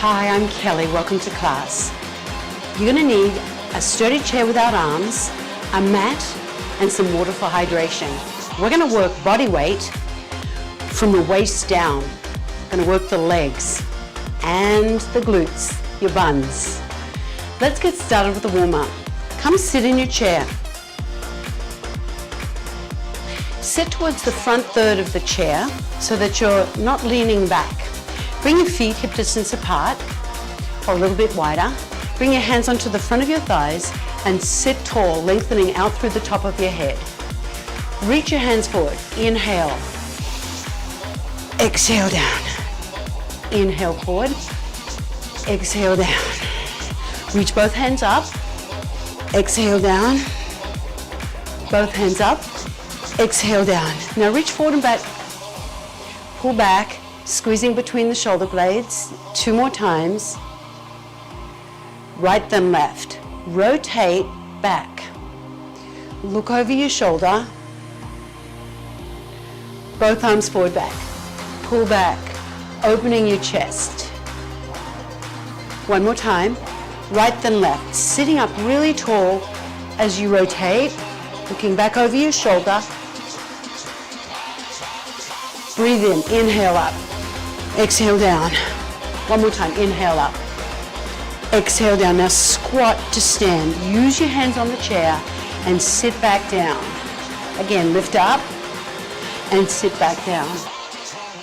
Hi, I'm Kelly. Welcome to class. You're going to need a sturdy chair without arms, a mat, and some water for hydration. We're going to work body weight from the waist down. Going to work the legs and the glutes, your buns. Let's get started with the warm-up. Come sit in your chair. Sit towards the front third of the chair so that you're not leaning back. Bring your feet hip distance apart or a little bit wider. Bring your hands onto the front of your thighs and sit tall, lengthening out through the top of your head. Reach your hands forward. Inhale. Exhale down. Inhale forward. Exhale down. Reach both hands up. Exhale down. Both hands up. Exhale down. Now reach forward and back. Pull back, squeezing between the shoulder blades. 2 more times. Right then left. Rotate back. Look over your shoulder. Both arms forward back. Pull back, opening your chest. 1 more time. Right then left. Sitting up really tall as you rotate. Looking back over your shoulder. Breathe in, inhale up, exhale down. 1 more time, inhale up, exhale down. Now squat to stand. Use your hands on the chair and sit back down. Again, lift up and sit back down.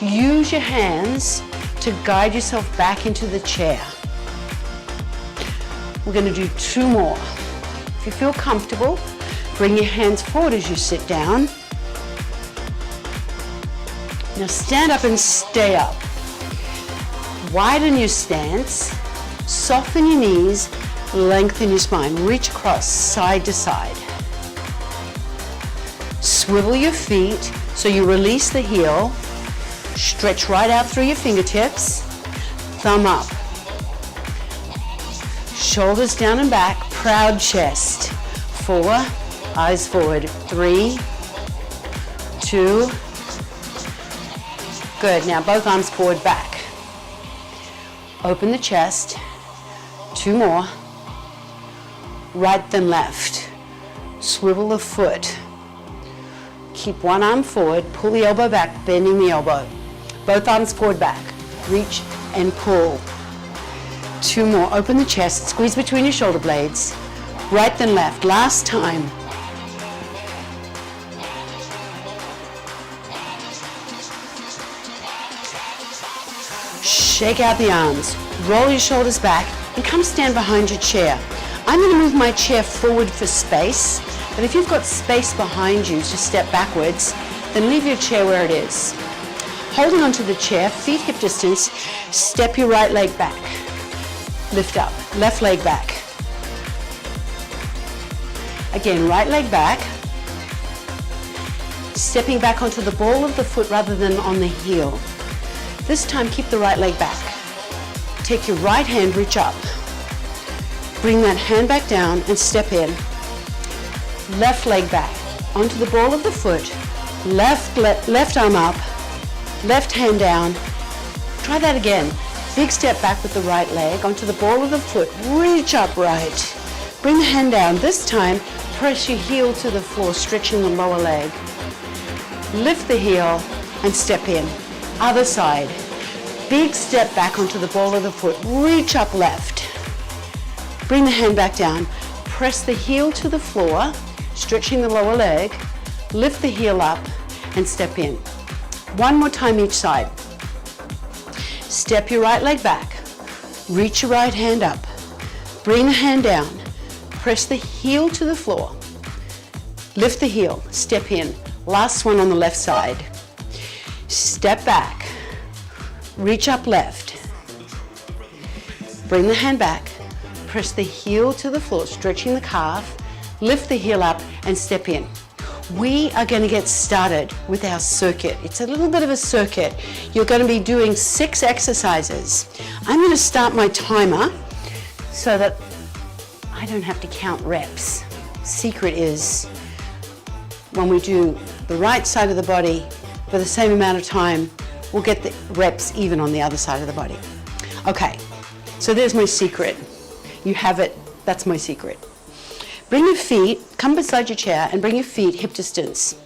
Use your hands to guide yourself back into the chair. We're going to do 2 more. If you feel comfortable, bring your hands forward as you sit down. Now stand up and stay up. Widen your stance, soften your knees, lengthen your spine. Reach across side to side. Swivel your feet so you release the heel. Stretch right out through your fingertips. Thumb up. Shoulders down and back, proud chest. 4, eyes forward. 3, 2, good. Now both arms forward back. Open the chest. 2 more. Right then left. Swivel the foot. Keep one arm forward. Pull the elbow back, bending the elbow. Both arms forward back. Reach and pull. 2 more. Open the chest. Squeeze between your shoulder blades. Right then left. Last time. Shake out the arms, roll your shoulders back, and come stand behind your chair. I'm going to move my chair forward for space, but if you've got space behind you to step backwards, then leave your chair where it is. Holding onto the chair, feet hip distance, step your right leg back. Lift up, left leg back. Again, right leg back. Stepping back onto the ball of the foot rather than on the heel. This time, keep the right leg back. Take your right hand, reach up. Bring that hand back down and step in. Left leg back, onto the ball of the foot. Left arm up, left hand down. Try that again. Big step back with the right leg, onto the ball of the foot. Reach up right. Bring the hand down. This time, press your heel to the floor, stretching the lower leg. Lift the heel and step in. Other side. Big step back onto the ball of the foot. Reach up left. Bring the hand back down. Press the heel to the floor, stretching the lower leg. Lift the heel up and step in. 1 more time each side. Step your right leg back. Reach your right hand up. Bring the hand down. Press the heel to the floor. Lift the heel. Step in. Last one on the left side. Step back, reach up left, bring the hand back, press the heel to the floor, stretching the calf, lift the heel up and step in. We are going to get started with our circuit. It's a little bit of a circuit. You're going to be doing 6 exercises. I'm going to start my timer so that I don't have to count reps. Secret is when we do the right side of the body for the same amount of time, we'll get the reps even on the other side of the body. Okay, So there's my secret. You have it, that's my secret. Bring your feet, come beside your chair and bring your feet hip distance.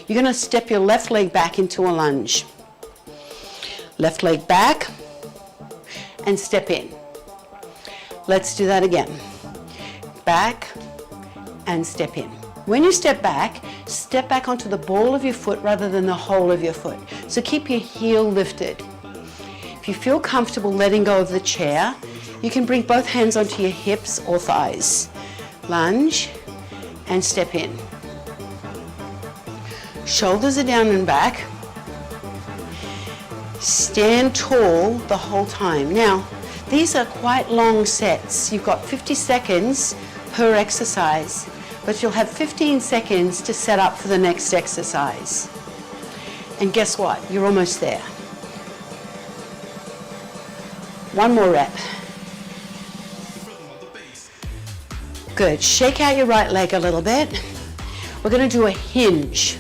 You're gonna step your left leg back into a lunge. Left leg back and step in. Let's do that again. Back and step in. When you step back onto the ball of your foot rather than the whole of your foot. So keep your heel lifted. If you feel comfortable letting go of the chair, you can bring both hands onto your hips or thighs. Lunge and step in. Shoulders are down and back. Stand tall the whole time. Now, these are quite long sets. You've got 50 seconds per exercise, but you'll have 15 seconds to set up for the next exercise. And guess what? You're almost there. One more rep. Good. Shake out your right leg a little bit. We're going to do a hinge.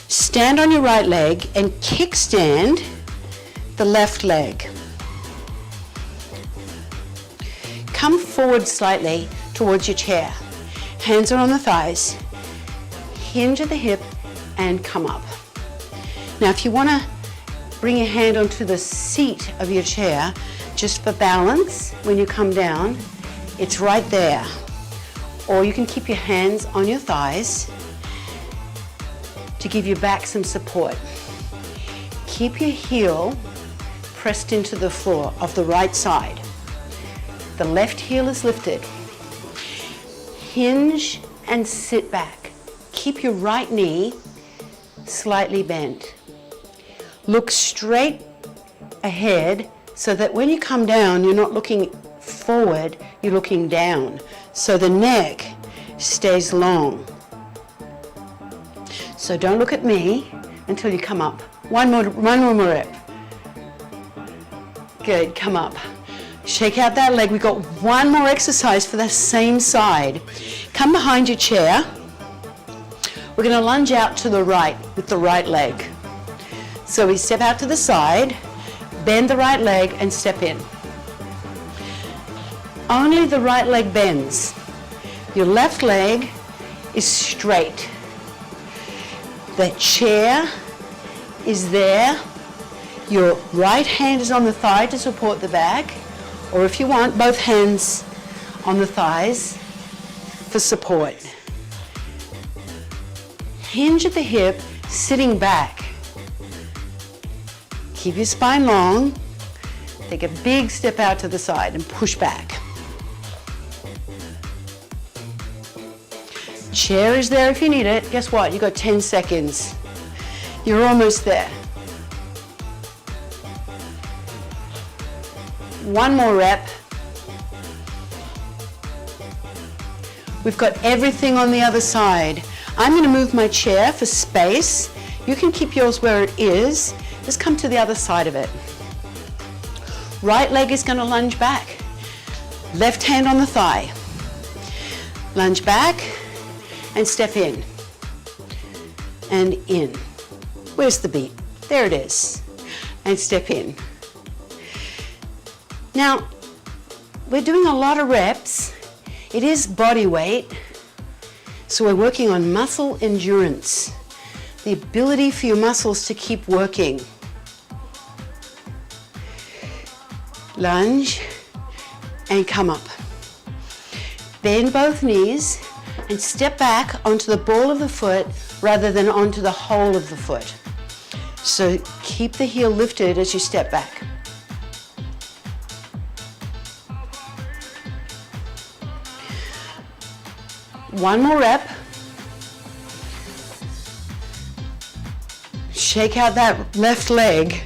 Stand on your right leg and kickstand the left leg. Come forward slightly towards your chair. Hands are on the thighs. Hinge at the hip and come up. Now if you want to bring your hand onto the seat of your chair, just for balance, when you come down, it's right there. Or you can keep your hands on your thighs to give your back some support. Keep your heel pressed into the floor of the right side. The left heel is lifted. Hinge and sit back. Keep your right knee slightly bent. Look straight ahead so that when you come down, you're not looking forward, you're looking down. So the neck stays long. So don't look at me until you come up. One more rep. Good, come up. Shake out that leg. We've got one more exercise for the same side. Come behind your chair. We're going to lunge out to the right with the right leg. So we step out to the side, bend the right leg and step in. Only the right leg bends. Your left leg is straight. The chair is there. Your right hand is on the thigh to support the back, or if you want, both hands on the thighs for support. Hinge at the hip, sitting back. Keep your spine long. Take a big step out to the side and push back. Chair is there if you need it. Guess what? You've got 10 seconds. You're almost there. One more rep. We've got everything on the other side. I'm going to move my chair for space. You can keep yours where it is. Just come to the other side of it. Right leg is going to lunge back. Left hand on the thigh. Lunge back and step in. And in. Where's the beat? There it is. And step in. Now, we're doing a lot of reps. It is body weight. So we're working on muscle endurance. The ability for your muscles to keep working. Lunge and come up. Bend both knees and step back onto the ball of the foot rather than onto the whole of the foot. So keep the heel lifted as you step back. One more rep. Shake out that left leg.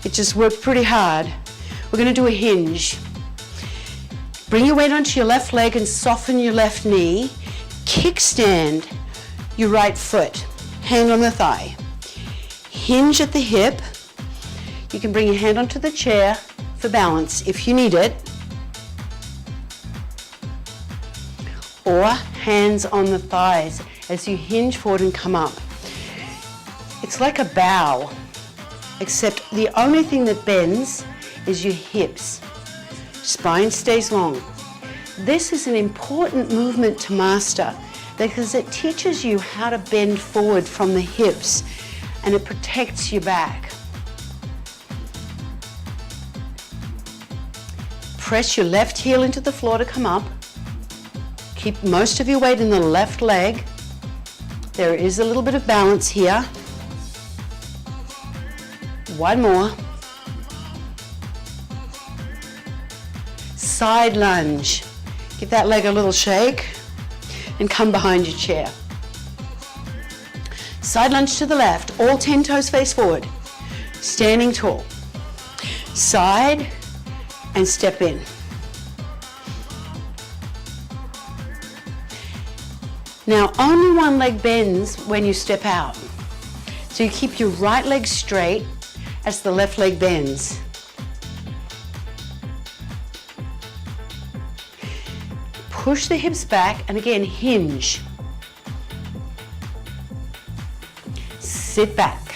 It just worked pretty hard. We're going to do a hinge. Bring your weight onto your left leg and soften your left knee. Kickstand your right foot, hand on the thigh. Hinge at the hip. You can bring your hand onto the chair for balance if you need it. Or hands on the thighs as you hinge forward and come up. It's like a bow, except the only thing that bends is your hips. Spine stays long. This is an important movement to master because it teaches you how to bend forward from the hips and it protects your back. Press your left heel into the floor to come up. Keep most of your weight in the left leg. There is a little bit of balance here. One more. Side lunge. Give that leg a little shake and come behind your chair. Side lunge to the left, all 10 toes face forward. Standing tall. Side and step in. Now, only one leg bends when you step out. So you keep your right leg straight as the left leg bends. Push the hips back and again hinge. Sit back.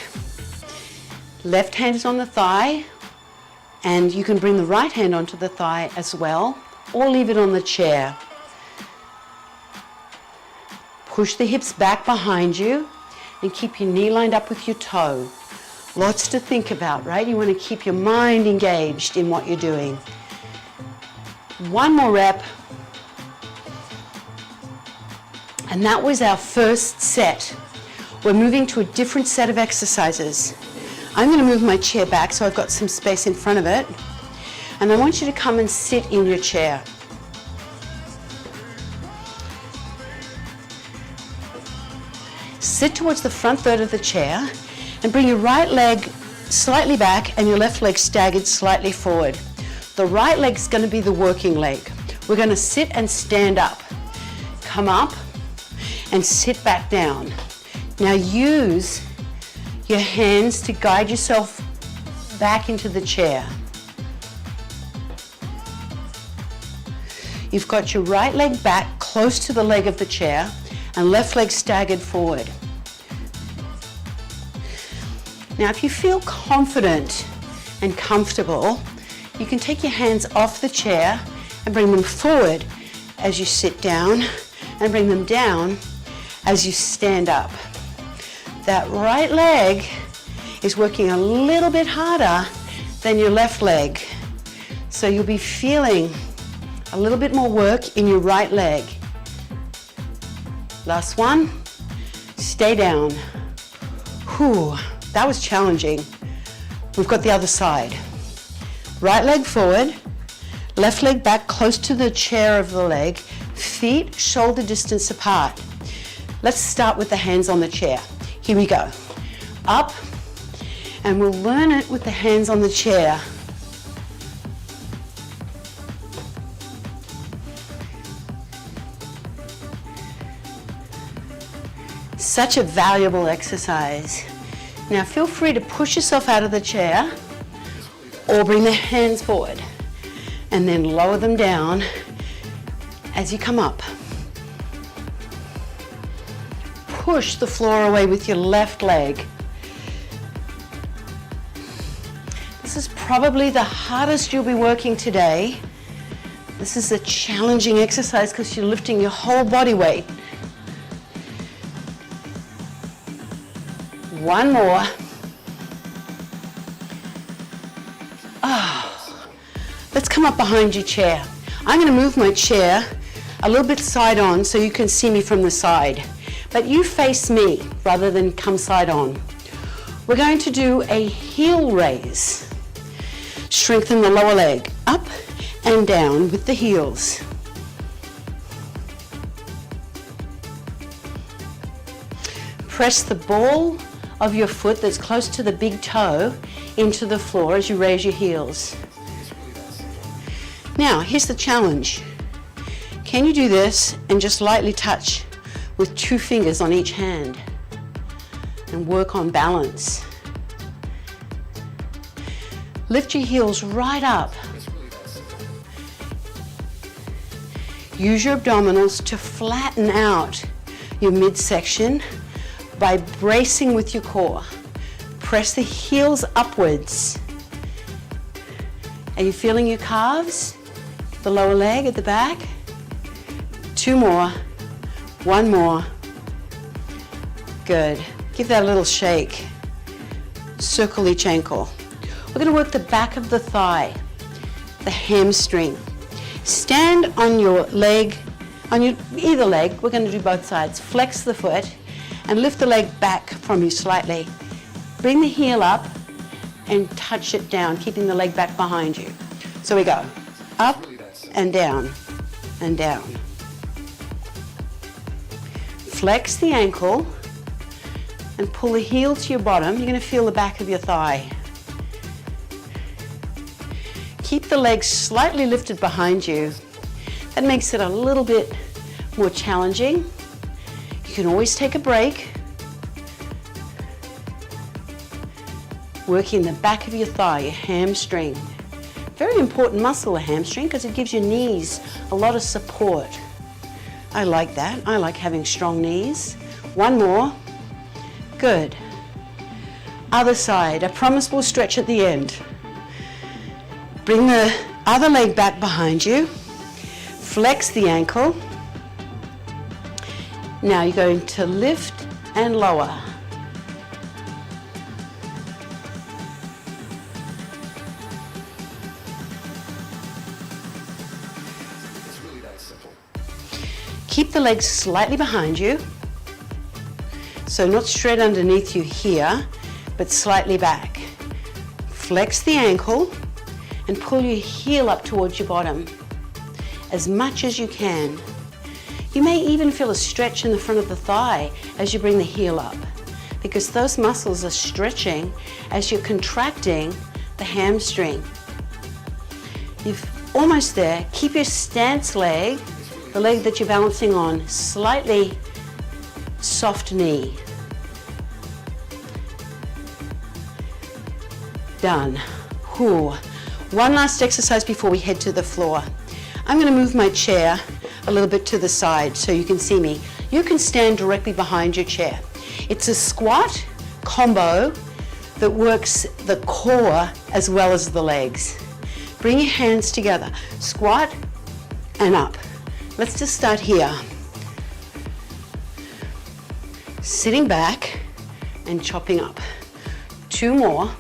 Left hand is on the thigh and you can bring the right hand onto the thigh as well or leave it on the chair. Push the hips back behind you and keep your knee lined up with your toe. Lots to think about, right? You want to keep your mind engaged in what you're doing. One more rep. And that was our first set. We're moving to a different set of exercises. I'm going to move my chair back so I've got some space in front of it. And I want you to come and sit in your chair. Sit towards the front third of the chair and bring your right leg slightly back and your left leg staggered slightly forward. The right leg's going to be the working leg. We're going to sit and stand up. Come up and sit back down. Now use your hands to guide yourself back into the chair. You've got your right leg back close to the leg of the chair and left leg staggered forward. Now if you feel confident and comfortable, you can take your hands off the chair and bring them forward as you sit down and bring them down as you stand up. That right leg is working a little bit harder than your left leg. So you'll be feeling a little bit more work in your right leg. Last one, stay down. Whew, that was challenging. We've got the other side. Right leg forward, left leg back close to the chair of the leg, feet shoulder distance apart. Let's start with the hands on the chair. Here we go. Up, and we'll learn it with the hands on the chair. Such a valuable exercise. Now feel free to push yourself out of the chair or bring the hands forward and then lower them down as you come up. Push the floor away with your left leg. This is probably the hardest you'll be working today. This is a challenging exercise because you're lifting your whole body weight. One more. Let's come up behind your chair. I'm going to move my chair a little bit side on so you can see me from the side. But you face me rather than come side on. We're going to do a heel raise. Strengthen the lower leg up and down with the heels. Press the ball of your foot that's close to the big toe into the floor as you raise your heels. Now, here's the challenge. Can you do this and just lightly touch with 2 fingers on each hand and work on balance? Lift your heels right up. Use your abdominals to flatten out your midsection by bracing with your core. Press the heels upwards. Are you feeling your calves? The lower leg at the back. 2 more. 1 more. Good. Give that a little shake. Circle each ankle. We're going to work the back of the thigh, the hamstring. Stand on your leg, on your either leg. We're going to do both sides. Flex the foot and lift the leg back from you slightly. Bring the heel up and touch it down, keeping the leg back behind you. So we go up and down and down. Flex the ankle and pull the heel to your bottom. You're going to feel the back of your thigh. Keep the legs slightly lifted behind you. That makes it a little bit more challenging. You can always take a break. Working the back of your thigh, your hamstring. Very important muscle, the hamstring, because it gives your knees a lot of support. I like that. I like having strong knees. 1 more. Good. Other side. I promise we'll stretch at the end. Bring the other leg back behind you. Flex the ankle. Now you're going to lift and lower. It's really that simple. Keep the legs slightly behind you. So not straight underneath you here, but slightly back. Flex the ankle and pull your heel up towards your bottom as much as you can. You may even feel a stretch in the front of the thigh as you bring the heel up, because those muscles are stretching as you're contracting the hamstring. You're almost there. Keep your stance leg, the leg that you're balancing on, slightly soft knee. Done. Ooh. One last exercise before we head to the floor. I'm going to move my chair a little bit to the side so you can see me. You can stand directly behind your chair. It's a squat combo that works the core as well as the legs. Bring your hands together. Squat and up. Let's just start here. Sitting back and chopping up. 2 more.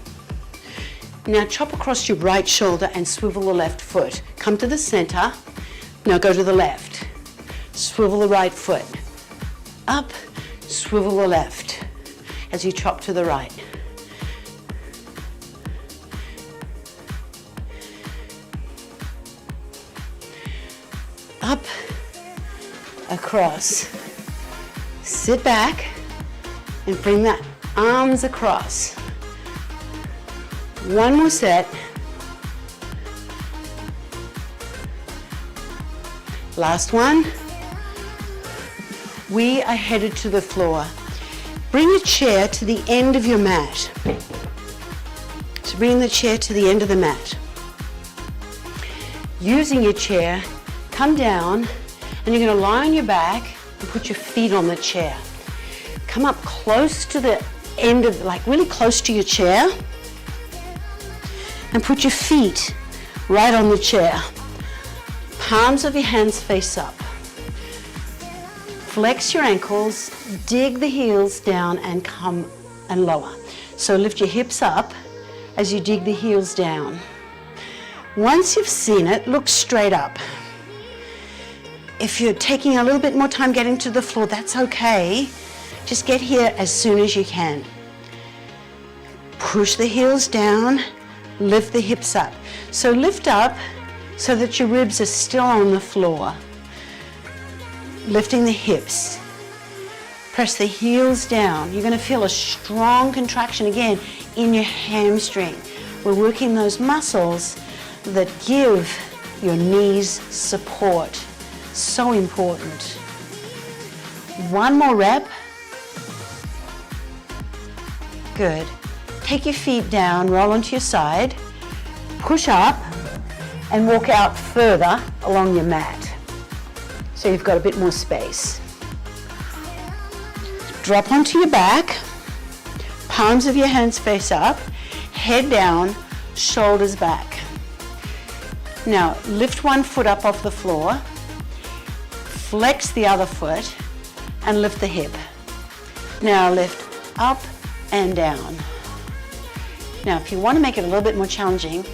Now chop across your right shoulder and swivel the left foot. Come to the center. Now go to the left. Swivel the right foot. Up, swivel the left as you chop to the right. Up, across. Sit back and bring the arms across. 1 more set. Last one. We are headed to the floor. Bring your chair to the end of your mat. So bring the chair to the end of the mat. Using your chair, come down and you're going to lie on your back and put your feet on the chair. Come up close to the end of, like really close to your chair. And put your feet right on the chair. Palms of your hands face up. Flex your ankles, dig the heels down and come and lower. So lift your hips up as you dig the heels down. Once you've seen it, look straight up. If you're taking a little bit more time getting to the floor, that's okay. Just get here as soon as you can. Push the heels down. Lift the hips up. So lift up so that your ribs are still on the floor. Lifting the hips. Press the heels down. You're going to feel a strong contraction again in your hamstring. We're working those muscles that give your knees support. So important. 1 more rep. Good. Take your feet down, roll onto your side, push up and walk out further along your mat. So you've got a bit more space. Drop onto your back, palms of your hands face up, head down, shoulders back. Now lift one foot up off the floor, flex the other foot, and lift the hip. Now lift up and down. Now if you want to make it a little bit more challenging,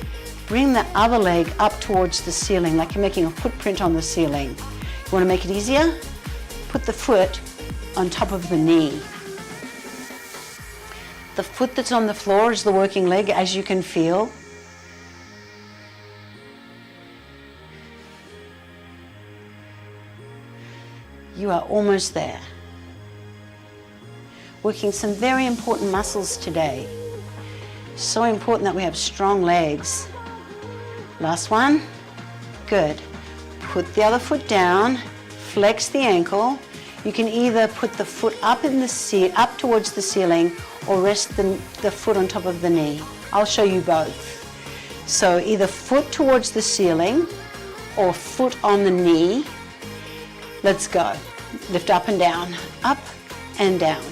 bring the other leg up towards the ceiling like you're making a footprint on the ceiling. You want to make it easier? Put the foot on top of the knee. The foot that's on the floor is the working leg, as you can feel. You are almost there. Working some very important muscles today. So important that we have strong legs. Last one. Good. Put the other foot down, flex the ankle. You can either put the foot up towards the ceiling or rest the foot on top of the knee. I'll show you both. So either foot towards the ceiling or foot on the knee. Let's go. Lift up and down, up and down.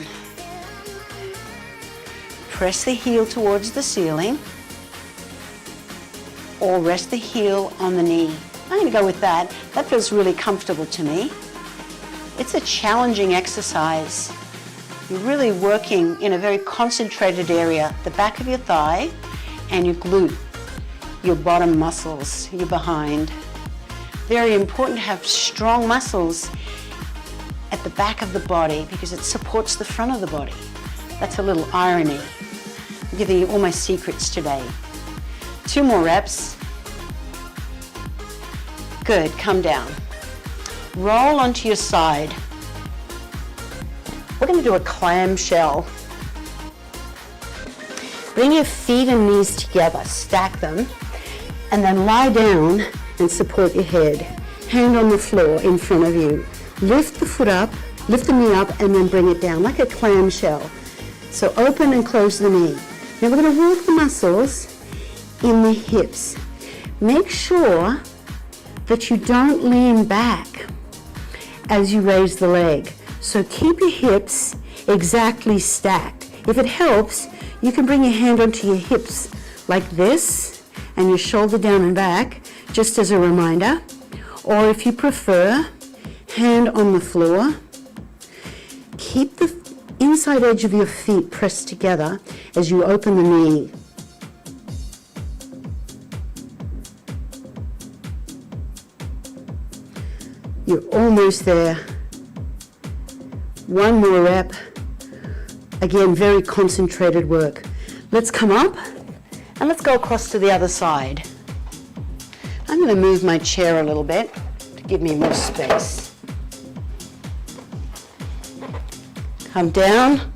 Press the heel towards the ceiling or rest the heel on the knee. I'm going to go with that. That feels really comfortable to me. It's a challenging exercise. You're really working in a very concentrated area, the back of your thigh and your glute, your bottom muscles, your behind. Very important to have strong muscles at the back of the body because it supports the front of the body. That's a little irony. I'm giving you all my secrets today. 2 more reps. Good, come down. Roll onto your side. We're going to do a clamshell. Bring your feet and knees together, stack them, and then lie down and support your head. Hand on the floor in front of you. Lift the foot up, lift the knee up, and then bring it down like a clamshell. So open and close the knee. Now we're going to work the muscles in the hips. Make sure that you don't lean back as you raise the leg. So keep your hips exactly stacked. If it helps, you can bring your hand onto your hips like this and your shoulder down and back, just as a reminder. Or if you prefer, hand on the floor. Keep the inside edge of your feet pressed together as you open the knee. You're almost there. One more rep. Again, very concentrated work. Let's come up and let's go across to the other side. I'm going to move my chair a little bit to give me more space. Come down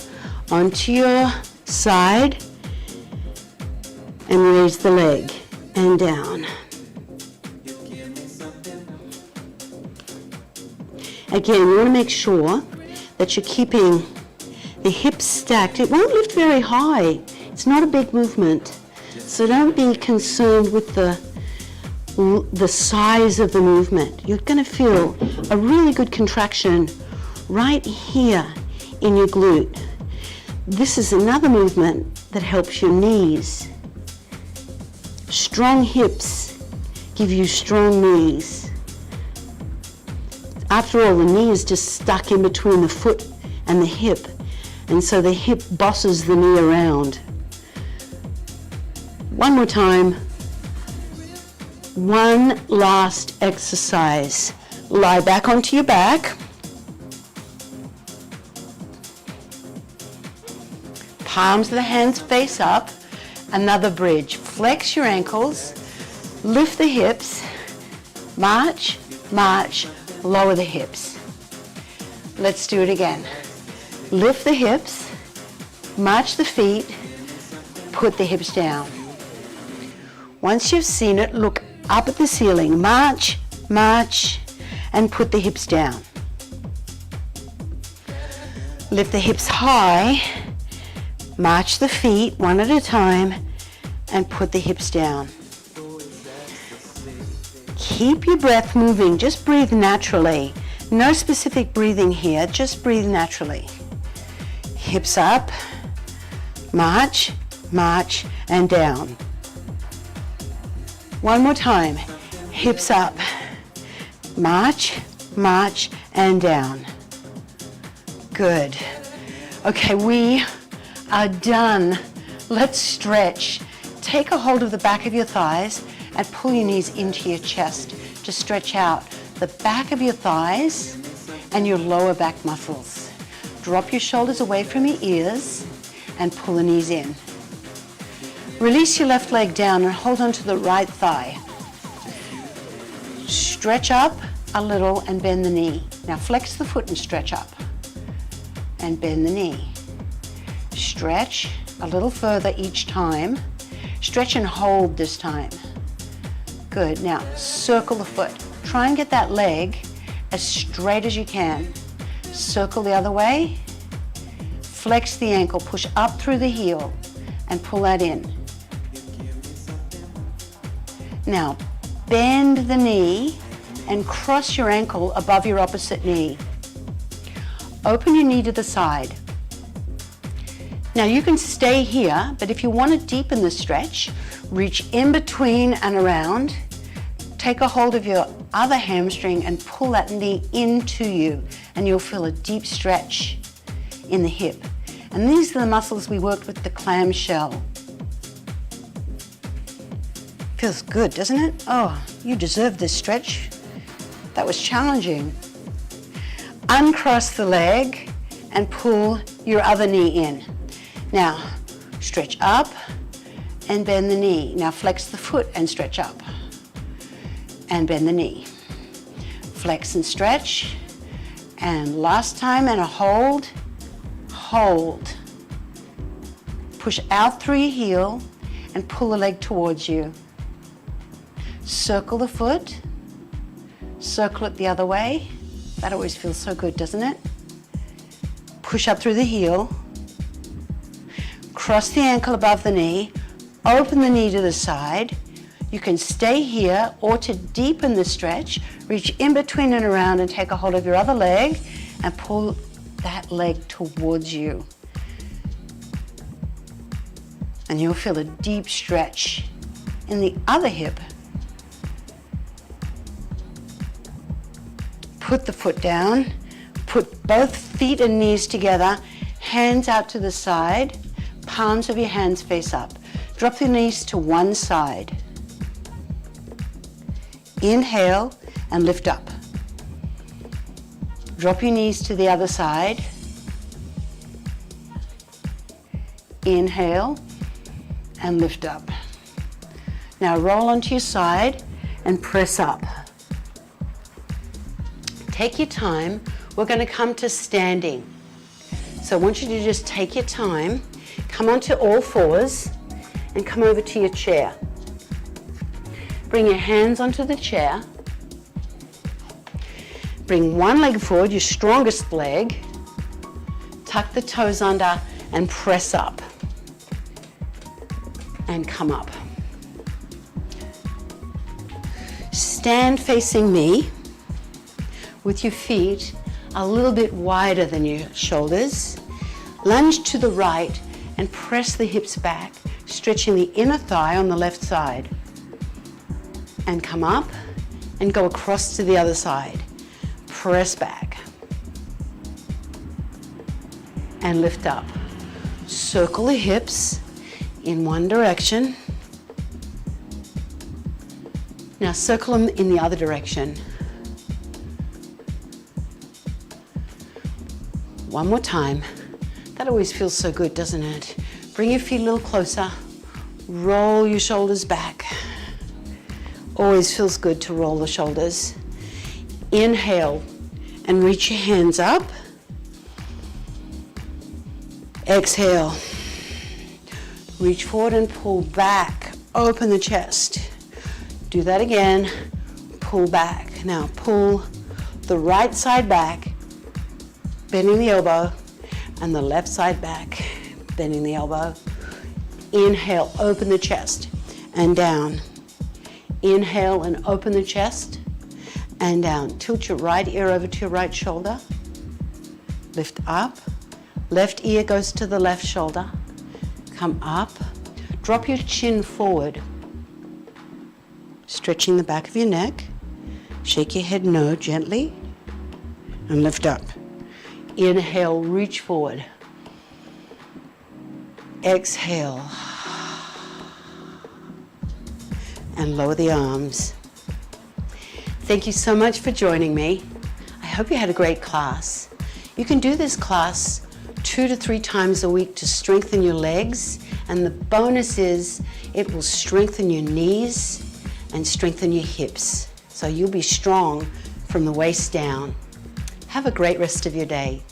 onto your side and raise the leg and down. Again, you want to make sure that you're keeping the hips stacked. It won't lift very high. It's not a big movement. So don't be concerned with the size of the movement. You're going to feel a really good contraction right here in your glute. This is another movement that helps your knees. Strong hips give you strong knees. After all, the knee is just stuck in between the foot and the hip, and so the hip bosses the knee around. One more time. One last exercise. Lie back onto your back. Palms of the hands face up. Another bridge. Flex your ankles. Lift the hips. March, march. Lower the hips. Let's do it again. Lift the hips, march the feet, put the hips down. Once you've seen it, look up at the ceiling. March, march, and put the hips down. Lift the hips high, march the feet one at a time, and put the hips down. Keep your breath moving, just breathe naturally. No specific breathing here, just breathe naturally. Hips up, march, march, and down. One more time. Hips up. March, march, and down. Good. Okay, we are done. Let's stretch. Take a hold of the back of your thighs and pull your knees into your chest to stretch out the back of your thighs and your lower back muscles. Drop your shoulders away from your ears and pull the knees in. Release your left leg down and hold on to the right thigh. Stretch up a little and bend the knee. Now flex the foot and stretch up and bend the knee. Stretch a little further each time. Stretch and hold this time. Good. Now circle the foot. Try and get that leg as straight as you can. Circle the other way. Flex the ankle. Push up through the heel and pull that in. Now bend the knee and cross your ankle above your opposite knee. Open your knee to the side. Now you can stay here, but if you want to deepen the stretch, reach in between and around. Take a hold of your other hamstring and pull that knee into you, and you'll feel a deep stretch in the hip. And these are the muscles we worked with the clamshell. Feels good, doesn't it? Oh, you deserve this stretch. That was challenging. Uncross the leg and pull your other knee in. Now, stretch up and bend the knee. Now flex the foot and stretch up and bend the knee. Flex and stretch. And last time, and a hold, hold. Push out through your heel and pull the leg towards you. Circle the foot, circle it the other way. That always feels so good, doesn't it? Push up through the heel, cross the ankle above the knee, open the knee to the side. You can stay here, or to deepen the stretch, reach in between and around and take a hold of your other leg and pull that leg towards you. And you'll feel a deep stretch in the other hip. Put the foot down, put both feet and knees together, hands out to the side, palms of your hands face up. Drop your knees to one side. Inhale and lift up. Drop your knees to the other side. Inhale and lift up. Now roll onto your side and press up. Take your time. We're going to come to standing. So I want you to just take your time, come onto all fours and come over to your chair. Bring your hands onto the chair. Bring one leg forward, your strongest leg. Tuck the toes under and press up. And come up. Stand facing me with your feet a little bit wider than your shoulders. Lunge to the right and press the hips back, stretching the inner thigh on the left side. And come up and go across to the other side. Press back. And lift up. Circle the hips in one direction. Now circle them in the other direction. One more time. That always feels so good, doesn't it? Bring your feet a little closer. Roll your shoulders back. Always feels good to roll the shoulders. Inhale and reach your hands up. Exhale. Reach forward and pull back. Open the chest. Do that again. Pull back. Now pull the right side back, bending the elbow, and the left side back, bending the elbow. Inhale, open the chest and down. Inhale and open the chest and down. Tilt your right ear over to your right shoulder. Lift up. Left ear goes to the left shoulder. Come up. Drop your chin forward. Stretching the back of your neck. Shake your head no gently and lift up. Inhale, reach forward. Exhale. And lower the arms. Thank you so much for joining me. I hope you had a great class. You can do this class 2 to 3 times a week to strengthen your legs, and the bonus is it will strengthen your knees and strengthen your hips. So you'll be strong from the waist down. Have a great rest of your day.